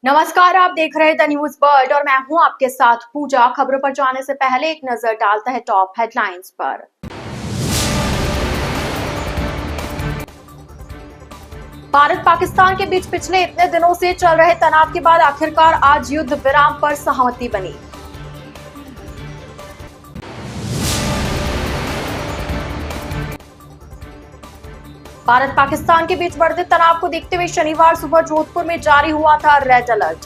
नमस्कार, आप देख रहे हैं द न्यूज वर्ल्ड और मैं हूं आपके साथ पूजा। खबरों पर जाने से पहले एक नजर डालते हैं टॉप हेडलाइंस पर। भारत पाकिस्तान के बीच पिछले इतने दिनों से चल रहे तनाव के बाद आखिरकार आज युद्ध विराम पर सहमति बनी। भारत पाकिस्तान के बीच बढ़ते तनाव को देखते हुए शनिवार सुबह जोधपुर में जारी हुआ था रेड अलर्ट।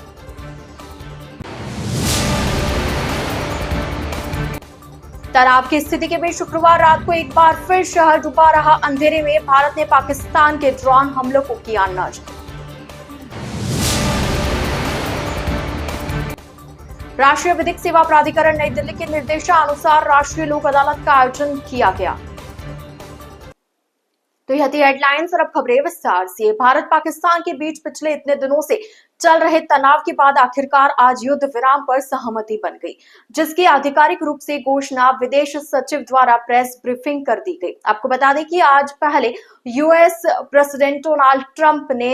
तनाव की स्थिति के बीच शुक्रवार रात को एक बार फिर शहर डूबा रहा। अंधेरे में भारत ने पाकिस्तान के ड्रोन हमलों को किया नष्ट। राष्ट्रीय विधिक सेवा प्राधिकरण नई दिल्ली के निर्देशानुसार राष्ट्रीय लोक अदालत का आयोजन किया गया। तो यह थी हेडलाइंस और अब खबरें विस्तार से। भारत पाकिस्तान के बीच पिछले इतने दिनों से चल रहे तनाव के बाद आखिरकार आज युद्ध विराम पर सहमति बन गई, जिसकी आधिकारिक रूप से घोषणा विदेश सचिव द्वारा प्रेस ब्रीफिंग कर दी गई। आपको बता दें कि आज पहले यूएस प्रेसिडेंट डोनाल्ड ट्रंप ने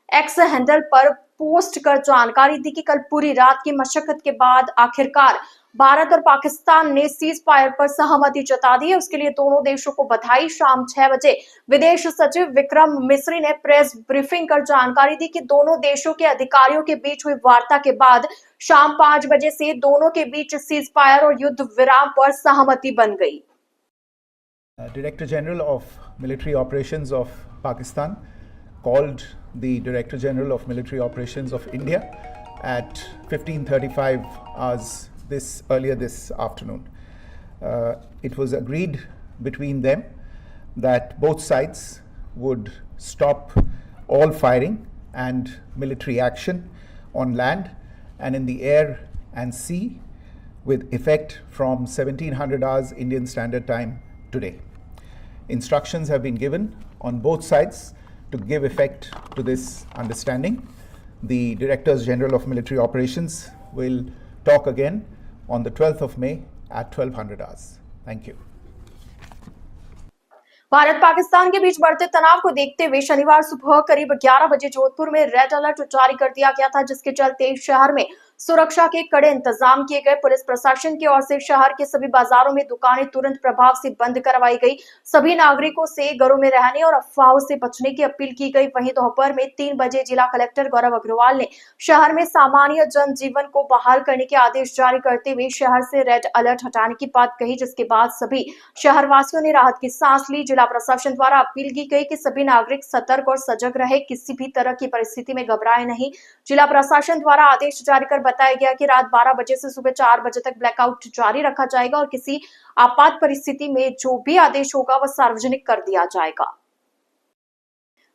एक्स हैंडल पर पोस्ट कर जानकारी दी कि कल पूरी रात की मशक्कत के बाद आखिरकार भारत और पाकिस्तान ने सीज फायर पर सहमति जता दी है। उसके लिए दोनों देशों को बधाई। शाम 6 बजे विदेश सचिव विक्रम मिस्री ने प्रेस ब्रीफिंग कर जानकारी दी कि दोनों देशों के अधिकारियों के बीच हुई वार्ता के बाद शाम 5 बजे से दोनों के बीच सीज फायर और युद्ध विराम पर सहमति बन गई। Director General of Military Operations of Pakistan called the Director General of Military Operations of India at 15:35 hours earlier this afternoon. It was agreed between them that both sides would stop all firing and military action on land and in the air and sea with effect from 1700 hours Indian Standard Time today. Instructions have been given on both sides to give effect to this understanding. The Directors General of Military Operations will talk again on the 12th of May at 1200 hours. Thank you. Bharat Pakistan के बीच बढ़ते तनाव को देखते हुए शनिवार सुबह करीब 11 बजे जोधपुर में रेड अलर्ट जारी कर दिया गया था, जिसके चलते शहर में सुरक्षा के कड़े इंतजाम किए गए। पुलिस प्रशासन की ओर से शहर के सभी बाजारों में दुकानें तुरंत प्रभाव से बंद करवाई गई। सभी नागरिकों से घरों में रहने और अफवाहों से बचने की अपील की गई। वहीं दोपहर में 3 बजे जिला कलेक्टर गौरव अग्रवाल ने शहर में सामान्य जनजीवन को बहाल करने के आदेश जारी करते हुए शहर से रेड अलर्ट हटाने की बात कही, जिसके बाद सभी शहरवासियों ने राहत की सांस ली। जिला प्रशासन द्वारा अपील की गई कि सभी नागरिक सतर्क और सजग रहे, किसी भी तरह की परिस्थिति में घबराए नहीं। जिला प्रशासन द्वारा आदेश जारी कर बताया गया कि रात 12 बजे से सुबह 4 बजे तक ब्लैकआउट जारी रखा जाएगा और किसी आपात परिस्थिति में जो भी आदेश होगा वह सार्वजनिक कर दिया जाएगा।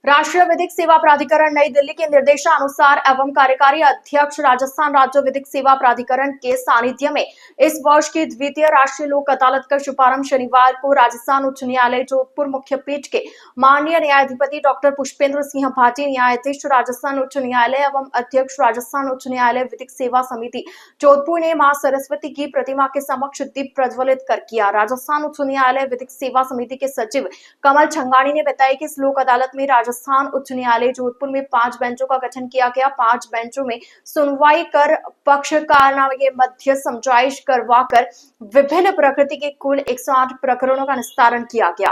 राष्ट्रीय विधिक सेवा प्राधिकरण नई दिल्ली के निर्देशानुसार एवं कार्यकारी अध्यक्ष राजस्थान राज्य विधिक सेवा प्राधिकरण के सानिध्य में इस वर्ष की द्वितीय राष्ट्रीय लोक अदालत का शुभारंभ शनिवार को राजस्थान उच्च न्यायालय जोधपुर मुख्य पीठ के माननीय न्यायाधिपति डॉक्टर पुष्पेंद्र सिंह भाटी, न्यायाधीश राजस्थान उच्च न्यायालय एवं अध्यक्ष राजस्थान उच्च न्यायालय विधिक सेवा समिति जोधपुर ने मां सरस्वती की प्रतिमा के समक्ष दीप प्रज्वलित कर किया। राजस्थान उच्च न्यायालय विधिक सेवा समिति के सचिव कमल छंगानी ने बताया कि इस लोक अदालत में राजस्थान उच्च न्यायालय जोधपुर में 5 बेंचों का गठन किया गया। 5 बेंचों में सुनवाई कर पक्षकारों के मध्य समझाइश करवाकर विभिन्न प्रकृति के कुल 108 प्रकरणों का निस्तारण किया गया।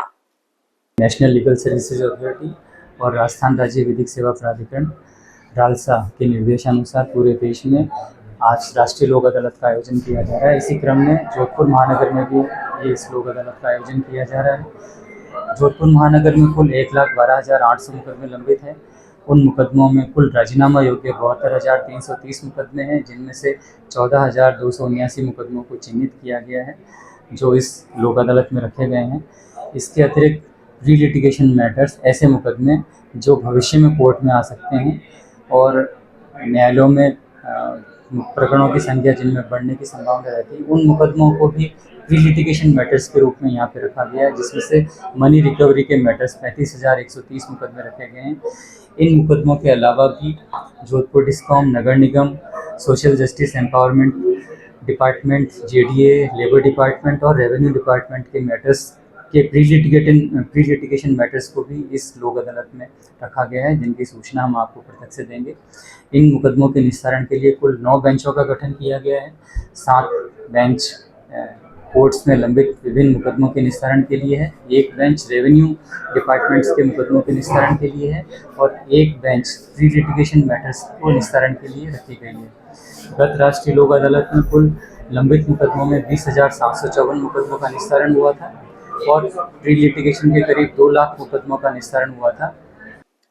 नेशनल लीगल सर्विसेज अथॉरिटी और राजस्थान राज्य विधिक सेवा प्राधिकरण रालसा के निर्देशानुसार पूरे देश में आज राष्ट्रीय लोक अदालत का आयोजन किया जा रहा है। इसी क्रम में जोधपुर महानगर में भी ये इस लोक अदालत का आयोजन किया जा रहा है। जोधपुर महानगर में कुल 1,12,800 मुकदमे लंबित हैं। उन मुकदमों में कुल राजीनामा योग्य 72,330 मुकदमे हैं, जिनमें से 14,279 मुकदमों को चिन्हित किया गया है जो इस लोक अदालत में रखे गए हैं। इसके अतिरिक्त प्री लिटिगेशन मैटर्स, ऐसे मुकदमे जो भविष्य में कोर्ट में आ सकते हैं और न्यायालयों में प्रकरणों की संख्या जिनमें बढ़ने की संभावना रहती है, उन मुकदमों को भी प्री लिटिगेशन मैटर्स के रूप में यहाँ पे रखा गया है, जिसमें से मनी रिकवरी के मैटर्स 35,130 मुकदमे रखे गए हैं। इन मुकदमों के अलावा भी जोधपुर डिस्कॉम, नगर निगम, social justice empowerment department, JDA, labour department और रेवेन्यू डिपार्टमेंट के मैटर्स के प्री लिटिगेशन मैटर्स को भी इस लोक अदालत में रखा गया है, जिनकी सूचना हम आपको प्रत्यक्ष से देंगे। इन मुकदमों के निस्तारण के लिए कुल 9 बेंचों का गठन किया गया है। 7 बेंच कोर्ट्स में लंबित विभिन्न मुकदमों के निस्तारण के लिए है, 1 बेंच रेवेन्यू डिपार्टमेंट्स के मुकदमों के निस्तारण के लिए है और 1 बेंच प्री लिटिगेशन मैटर्स को निस्तारण के लिए रखी गई है। गत राष्ट्रीय लोक अदालत में कुल लंबित मुकदमों में 20,754 मुकदमों का निस्तारण हुआ था और प्री लिटिगेशन के करीब 2 लाख मुकदमों का निस्तारण हुआ था।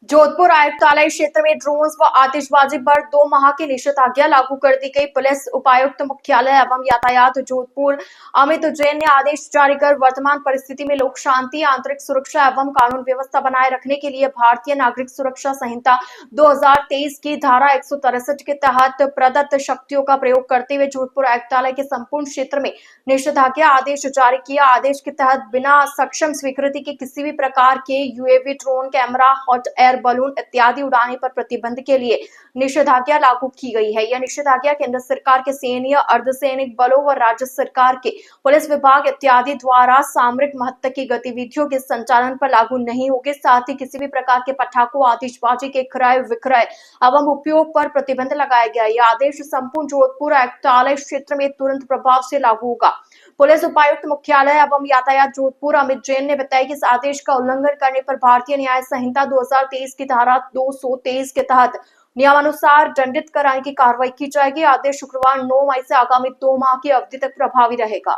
जोधपुर आयुक्तालय क्षेत्र में ड्रोन्स व आतिशबाजी पर 2 माह की निषेधाज्ञा लागू कर दी गई। पुलिस उपायुक्त मुख्यालय एवं यातायात जोधपुर अमित जैन ने आदेश जारी कर वर्तमान परिस्थिति में लोक शांति, आंतरिक सुरक्षा एवं कानून व्यवस्था बनाए रखने के लिए भारतीय नागरिक सुरक्षा संहिता 2023 की धारा 163 के तहत प्रदत्त शक्तियों का प्रयोग करते हुए जोधपुर आयुक्तालय के संपूर्ण क्षेत्र में निषेधाज्ञा आदेश जारी किया। आदेश के तहत बिना सक्षम स्वीकृति के किसी भी प्रकार के UAV, drone, camera, hot air balloon इत्यादि उड़ाने पर प्रतिबंध के लिए निषेधाज्ञा लागू की गई है। यह निषेधाज्ञा केंद्र सरकार के सैन्य, अर्धसैनिक बलों व राज्य सरकार के पुलिस विभाग इत्यादि द्वारा सामरिक महत्व की गतिविधियों के संचालन पर लागू नहीं होगी। साथ ही किसी भी प्रकार के पटाखों, आतिशबाजी के क्रय विक्रय एवं उपयोग पर प्रतिबंध लगाया गया। यह आदेश संपूर्ण जोधपुर आयुक्तालय क्षेत्र में तुरंत प्रभाव से लागू होगा। पुलिस उपायुक्त मुख्यालय एवं यातायात जोधपुर अमित जैन ने बताया कि इस आदेश का उल्लंघन करने पर भारतीय न्याय संहिता 2023 की धारा 223 के तहत नियमानुसार दंडित कराने की कार्रवाई की जाएगी। आदेश शुक्रवार 9 मई से आगामी 2 माह की अवधि तक प्रभावी रहेगा।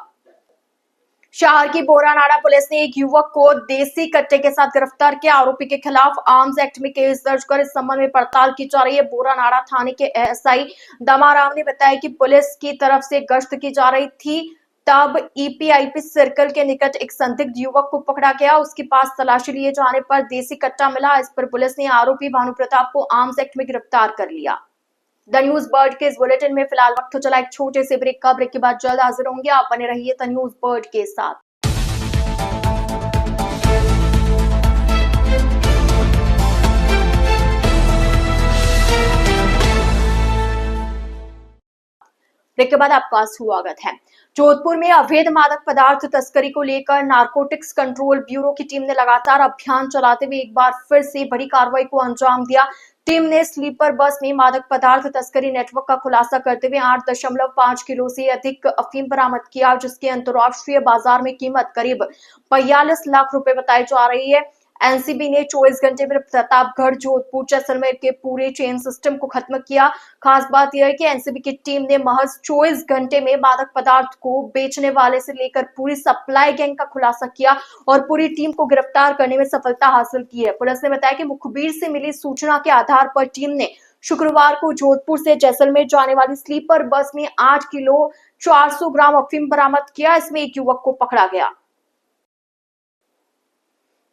शहर की बोरानाड़ा पुलिस ने एक युवक को देसी कट्टे के साथ गिरफ्तार किया। आरोपी के खिलाफ आर्म्स एक्ट में केस दर्ज कर इस संबंध में पड़ताल की जा रही है। बोरानाड़ा थाने के एएसआई दमाराम ने बताया कि पुलिस की तरफ से गश्त की जा रही थी, तब ईपीआईपी सर्कल के निकट एक संदिग्ध युवक को पकड़ा गया। उसके पास तलाशी लिए जाने पर देसी कट्टा मिला। इस पर पुलिस ने आरोपी भानु प्रताप को आर्म्स एक्ट में गिरफ्तार कर लिया। द न्यूज बर्ड के इस बुलेटिन में फिलहाल वक्त चला एक छोटे से ब्रेक का। ब्रेक के बाद जल्द हाजिर होंगे। आप बने रहिए द न्यूज बर्ड के साथ। ब्रेक के बाद आपका स्वागत है। जोधपुर में अवैध मादक पदार्थ तस्करी को लेकर नारकोटिक्स कंट्रोल ब्यूरो की टीम ने लगातार अभियान चलाते हुए एक बार फिर से बड़ी कार्रवाई को अंजाम दिया। टीम ने स्लीपर बस में मादक पदार्थ तस्करी नेटवर्क का खुलासा करते हुए 8.5 किलो से अधिक अफीम बरामद किया, जिसकी अंतर्राष्ट्रीय बाजार में कीमत करीब 42 लाख रुपए बताई जा रही है। एनसीबी ने 24 घंटे में प्रतापगढ़, जोधपुर, जैसलमेर के पूरे चेन सिस्टम को खत्म किया। खास बात यह है कि एनसीबी की टीम ने महज 24 घंटे में मादक पदार्थ को बेचने वाले से लेकर पूरी सप्लाई गैंग का खुलासा किया और पूरी टीम को गिरफ्तार करने में सफलता हासिल की है। पुलिस ने बताया कि मुखबिर से मिली सूचना के आधार पर टीम ने शुक्रवार को जोधपुर से जैसलमेर जाने वाली स्लीपर बस में 8 किलो 400 ग्राम अफीम बरामद किया। इसमें एक युवक को पकड़ा गया।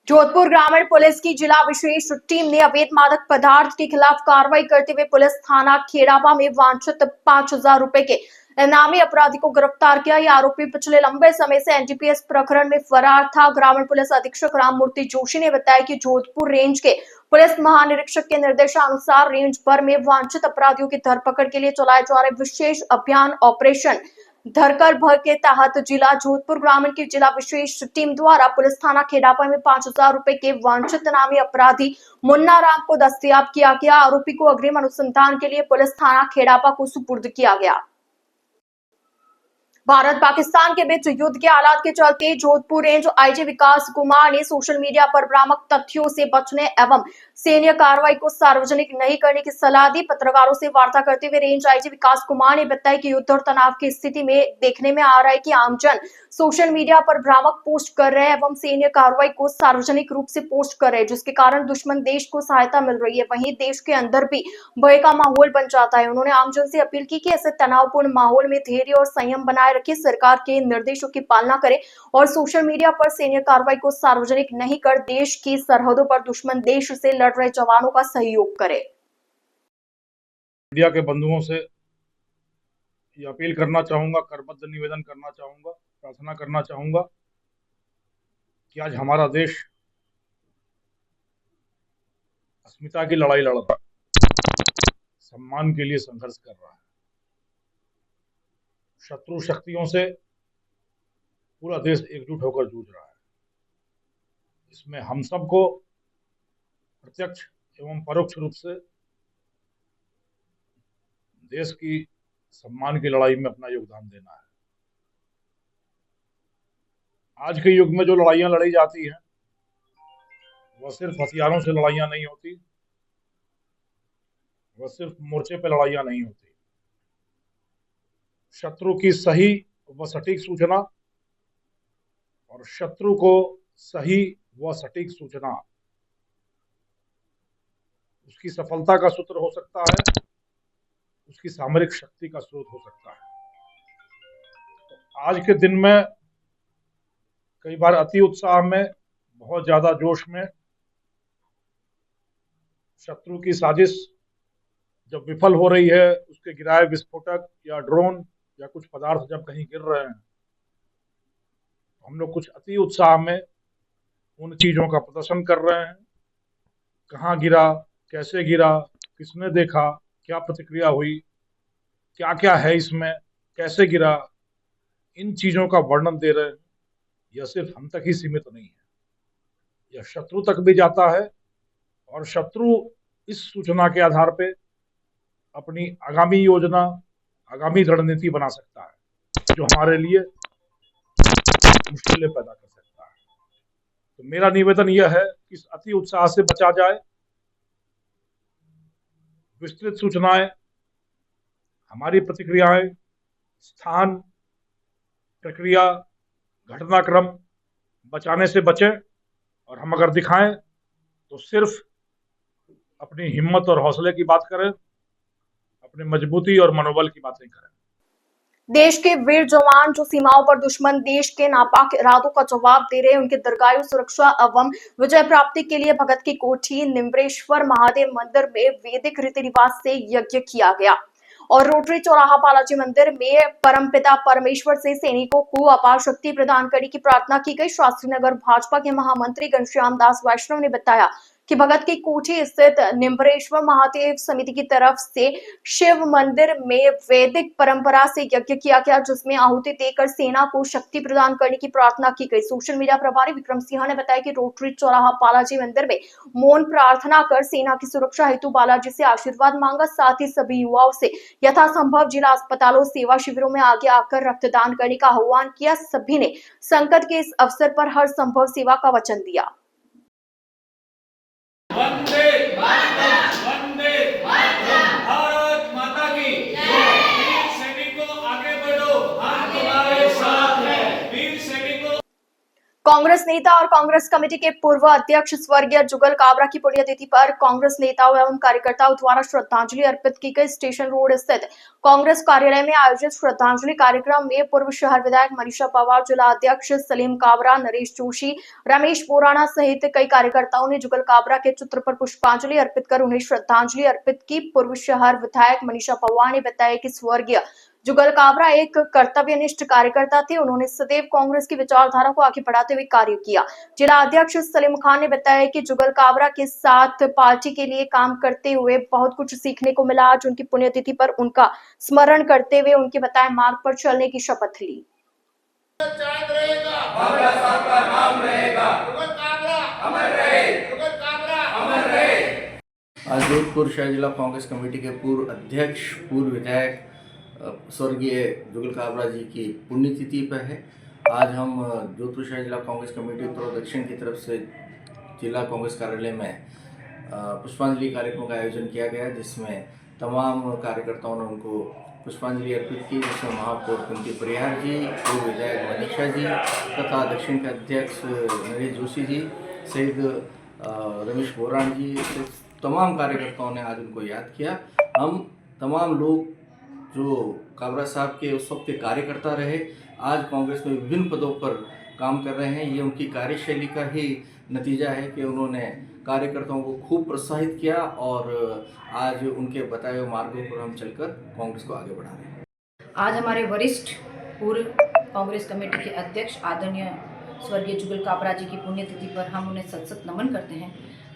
जोधपुर ग्रामीण पुलिस की जिला विशेष टीम ने अवैध मादक पदार्थ के खिलाफ कार्रवाई करते हुए पुलिस थाना खेड़ावा में वांछित 5,000 रुपए के इनामी अपराधी को गिरफ्तार किया। यह आरोपी पिछले लंबे समय से एनडीपीएस प्रकरण में फरार था। ग्रामीण पुलिस अधीक्षक राममूर्ति जोशी ने बताया कि जोधपुर रेंज के पुलिस महानिरीक्षक के निर्देशानुसार रेंज भर में वांछित अपराधियों की धरपकड़ के लिए चलाए जा रहे विशेष अभियान ऑपरेशन धरकर भर के तहत जिला जोधपुर ग्रामीण की जिला विशेष टीम द्वारा पुलिस थाना खेड़ापा में 5,000 रुपए के वांछित नामी अपराधी मुन्ना राम को दस्तयाब किया गया। आरोपी को अग्रिम अनुसंधान के लिए पुलिस थाना खेड़ापा को सुपुर्द किया गया। भारत पाकिस्तान के बीच युद्ध के हालात के चलते जोधपुर रेंज आईजी विकास कुमार ने सोशल मीडिया पर भ्रामक तथ्यों से बचने एवं सैन्य कार्रवाई को सार्वजनिक नहीं करने की सलाह दी। पत्रकारों से वार्ता करते हुए रेंज आईजी विकास कुमार ने बताया कि युद्ध और तनाव की स्थिति में देखने में आ रहा है कि आमजन सोशल मीडिया पर भ्रामक पोस्ट कर रहे हैं एवं सैन्य कार्रवाई को सार्वजनिक रूप से पोस्ट कर रहे हैं, जिसके कारण दुश्मन देश को सहायता मिल रही है। वहीं देश के अंदर भी भय का माहौल बन जाता है। उन्होंने आमजन से अपील की कि ऐसे तनावपूर्ण माहौल में धैर्य और संयम बनाए रखें, सरकार के निर्देशों की पालना करें और सोशल मीडिया पर सैन्य कार्रवाई को सार्वजनिक नहीं कर देश की सरहदों पर दुश्मन देश से लड़ रहे जवानों का सहयोग करें। मीडिया के बंधुओं से ये अपील करना चाहूंगा, करबद्ध निवेदन करना चाहूंगा, प्रार्थना करना चाहूंगा कि आज हमारा देश अस्मिता की लड़ाई लड़ रहा है, सम्मान के लिए संघर्ष कर रहा है। शत्रु शक्तियों से पूरा देश एकजुट होकर जूझ रहा है। इसमें हम सबको प्रत्यक्ष एवं परोक्ष रूप से देश की सम्मान की लड़ाई में अपना योगदान देना है। आज के युग में जो लड़ाइयां लड़ी जाती हैं वह सिर्फ हथियारों से लड़ाइयां नहीं होती, वह सिर्फ मोर्चे पे लड़ाइयां नहीं होती। शत्रु की सही व सटीक सूचना और शत्रु को सही व सटीक सूचना उसकी सफलता का सूत्र हो सकता है, उसकी सामरिक शक्ति का स्रोत हो सकता है। तो आज के दिन में कई बार अति उत्साह में, बहुत ज्यादा जोश में शत्रु की साजिश जब विफल हो रही है, उसके गिराए विस्फोटक या ड्रोन या कुछ पदार्थ जब कहीं गिर रहे हैं, हम लोग कुछ अति उत्साह में उन चीजों का प्रदर्शन कर रहे हैं। कहाँ गिरा, कैसे गिरा, किसने देखा, क्या प्रतिक्रिया हुई, क्या क्या है इसमें, कैसे गिरा, इन चीजों का वर्णन दे रहे हैं। यह सिर्फ हम तक ही सीमित नहीं है, यह शत्रु तक भी जाता है और शत्रु इस सूचना के आधार पे अपनी आगामी योजना, आगामी रणनीति बना सकता है जो हमारे लिए मुश्किलें पैदा कर सकता है। तो मेरा निवेदन यह है कि इस अति उत्साह से बचा जाए। विस्तृत सूचनाएं, हमारी प्रतिक्रियाएं, स्थान, प्रक्रिया, घटनाक्रम बचाने से बचें और हम अगर दिखाएं तो सिर्फ अपनी हिम्मत और हौसले की बात करें, अपनी मजबूती और मनोबल की बातें करें। देश के वीर जवान जो सीमाओं पर दुश्मन देश के नापाक इरादों का जवाब दे रहे हैं, उनके दीर्घायु, सुरक्षा एवं विजय प्राप्ति के लिए भगत की कोठी निम्रेश्वर महादेव मंदिर में वैदिक रीति रिवाज से यज्ञ किया गया और रोटरी चौराहा बालाजी मंदिर में परमपिता परमेश्वर से सैनिकों को अपार शक्ति प्रदान करने की प्रार्थना की गई। शास्त्री नगर भाजपा के महामंत्री घनश्याम दास वैष्णव ने बताया कि भगत की कोठी स्थित निम्रेश्वर महादेव समिति की तरफ से शिव मंदिर में वैदिक परंपरा से यज्ञ किया गया, जिसमें आहुति देकर सेना को शक्ति प्रदान करने की प्रार्थना की गई। सोशल मीडिया प्रभारी विक्रम सिंह ने बताया कि रोटरी चौराहा बालाजी मंदिर में मौन प्रार्थना कर सेना की सुरक्षा हेतु बालाजी से आशीर्वाद मांगा। साथ ही सभी युवाओं से यथासंभव जिला अस्पतालों, सेवा शिविरों में आगे आकर रक्तदान करने का आह्वान किया। सभी ने संकट के इस अवसर पर हर संभव सेवा का वचन दिया। वंदे मातरम, वंदे मातरम, भारत माता की जय। वीर सैनिकों आगे बढ़ो, हम तुम्हारे साथ हैं। वीर सैनिकों। कांग्रेस नेता और कांग्रेस कमेटी के पूर्व अध्यक्ष स्वर्गीय जुगल काबरा की पुण्यतिथि पर कांग्रेस नेताओं एवं कार्यकर्ताओं द्वारा श्रद्धांजलि अर्पित की गई। स्टेशन रोड स्थित कांग्रेस कार्यालय में आयोजित श्रद्धांजलि कार्यक्रम में पूर्व शहर विधायक मनीषा पवार, जिला अध्यक्ष सलीम काबरा, नरेश जोशी, रमेश बोराना सहित कई कार्यकर्ताओं ने जुगल काबरा के चित्र पर पुष्पांजलि अर्पित कर उन्हें श्रद्धांजलि अर्पित की। पूर्व शहर विधायक मनीषा पवार ने बताया कि स्वर्गीय जुगल काबरा एक कर्तव्यनिष्ठ कार्यकर्ता थे। उन्होंने सदैव कांग्रेस की विचारधारा को आगे बढ़ाते हुए कार्य किया। जिला अध्यक्ष सलीम खान ने बताया कि जुगल काबरा के साथ पार्टी के लिए काम करते हुए बहुत कुछ सीखने को मिला। आज उनकी पुण्यतिथि पर उनका स्मरण करते हुए उनके बताए मार्ग पर चलने की शपथ ली। आज जोधपुर शहर जिला कांग्रेस कमेटी के पूर्व अध्यक्ष, पूर्व विधायक स्वर्गीय जुगल काबरा जी की पुण्यतिथि पर है। आज हम जोधपुर शहर जिला कांग्रेस कमेटी उत्तर दक्षिण की तरफ से जिला कांग्रेस कार्यालय में पुष्पांजलि कार्यक्रम का आयोजन किया गया, जिसमें तमाम कार्यकर्ताओं ने उनको पुष्पांजलि अर्पित की, जिसमें महापौर कुंती परिहार जी, पूर्व विधायक मनीषा जी तथा दक्षिण के अध्यक्ष नरेश जोशी जी सहित रमेश बोरान जी, तमाम कार्यकर्ताओं ने आज उनको याद किया। हम तमाम लोग जो काबरा साहब के उस वक्त के कार्यकर्ता रहे, आज कांग्रेस में विभिन्न पदों पर काम कर रहे हैं। ये उनकी कार्यशैली का ही नतीजा है कि उन्होंने कार्यकर्ताओं को खूब प्रोत्साहित किया और आज उनके बताए हुए मार्गों पर हम चलकर कांग्रेस को आगे बढ़ा रहे हैं। आज हमारे वरिष्ठ पूर्व कांग्रेस कमेटी के अध्यक्ष आदरणीय स्वर्गीय जुगल काबरा जी की पुण्यतिथि पर हम उन्हें सत नमन करते हैं।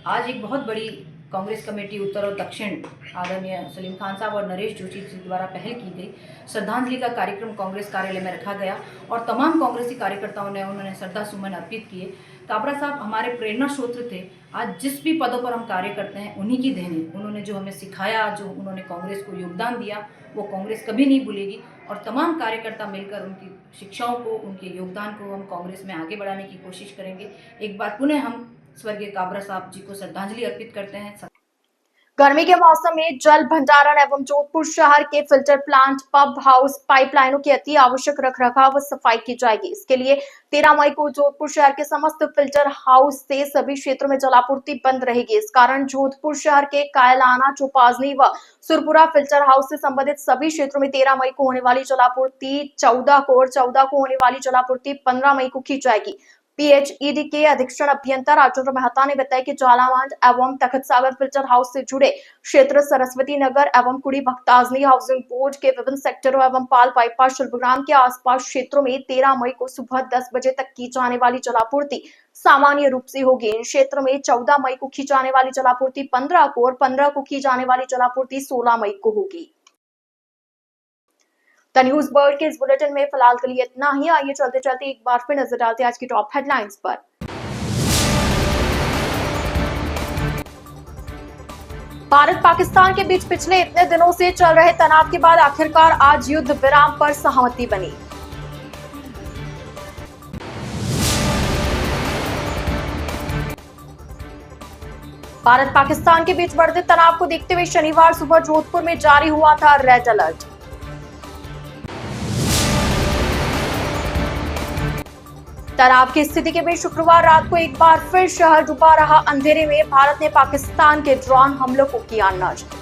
आज एक बहुत बड़ी कांग्रेस कमेटी उत्तर और दक्षिण आदरणीय सलीम खान साहब और नरेश जोशी जी द्वारा पहल की गई श्रद्धांजलि का कार्यक्रम कांग्रेस कार्यालय में रखा गया और तमाम कांग्रेसी कार्यकर्ताओं ने उन्होंने श्रद्धा सुमन अर्पित किए काबरा साहब हमारे प्रेरणा स्रोत थे। आज जिस भी पदों पर हम कार्य करते हैं उन्हीं की देन है। उन्होंने जो हमें सिखाया, जो उन्होंने कांग्रेस को योगदान दिया, वो कांग्रेस कभी नहीं भूलेगी और तमाम कार्यकर्ता मिलकर उनकी शिक्षाओं को, उनके योगदान को हम कांग्रेस में आगे बढ़ाने की कोशिश करेंगे। एक बार पुनः हम स्वर्गीय काबरा साहब जी को श्रद्धांजलि अर्पित करते हैं। गर्मी के मौसम में जल भंडारण एवं जोधपुर शहर के फिल्टर प्लांट, पंप हाउस, पाइपलाइनों की अति आवश्यक रखरखाव व सफाई की जाएगी। इसके लिए 13 मई को जोधपुर शहर के समस्त फिल्टर हाउस से सभी क्षेत्रों में जलापूर्ति बंद रहेगी। इस कारण जोधपुर शहर के कायलाना, चौपाजनी व सुरपुरा फिल्टर हाउस से संबंधित सभी क्षेत्रों में 13 मई को होने वाली जलापूर्ति 14 को और 14 को होने वाली जलापूर्ति 15 मई को की जाएगी। PHED के अधीक्षण अभियंता राजेंद्र मेहता ने बताया कि झालावाड़ एवं तखत सागर फिल्टर हाउस से जुड़े क्षेत्र, सरस्वती नगर एवं कुड़ी भक्ताजनी हाउसिंग बोर्ड के विभिन्न सेक्टरों एवं पाल बाईपास शिल्पग्राम के आसपास क्षेत्रों में 13 मई को सुबह 10 बजे तक की जाने वाली जलापूर्ति सामान्य रूप से होगी। इन क्षेत्रों में 14 मई को की जाने वाली जलापूर्ति 15 को और 15 को की जाने वाली जलापूर्ति 16 मई को होगी। द न्यूज वर्ल्ड के इस बुलेटिन में फिलहाल के लिए इतना ही। आइए चलते चलते एक बार फिर नजर डालते हैं आज की टॉप हेडलाइंस पर। भारत पाकिस्तान के बीच पिछले इतने दिनों से चल रहे तनाव के बाद आखिरकार आज युद्ध विराम पर सहमति बनी। भारत पाकिस्तान के बीच बढ़ते तनाव को देखते हुए शनिवार सुबह जोधपुर में जारी हुआ था रेड अलर्ट। तनाव की स्थिति के बीच शुक्रवार रात को एक बार फिर शहर डूबा रहा। अंधेरे में भारत ने पाकिस्तान के ड्रोन हमलों को किया नष्ट।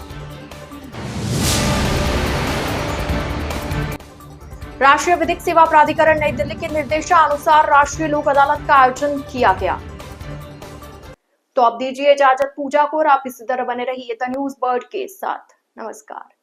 राष्ट्रीय विधिक सेवा प्राधिकरण नई दिल्ली के निर्देशानुसार राष्ट्रीय लोक अदालत का आयोजन किया गया। तो अब दीजिए इजाजत पूजा को और आप इसी तरह बने रहिए द न्यूज वर्ल्ड के साथ। नमस्कार।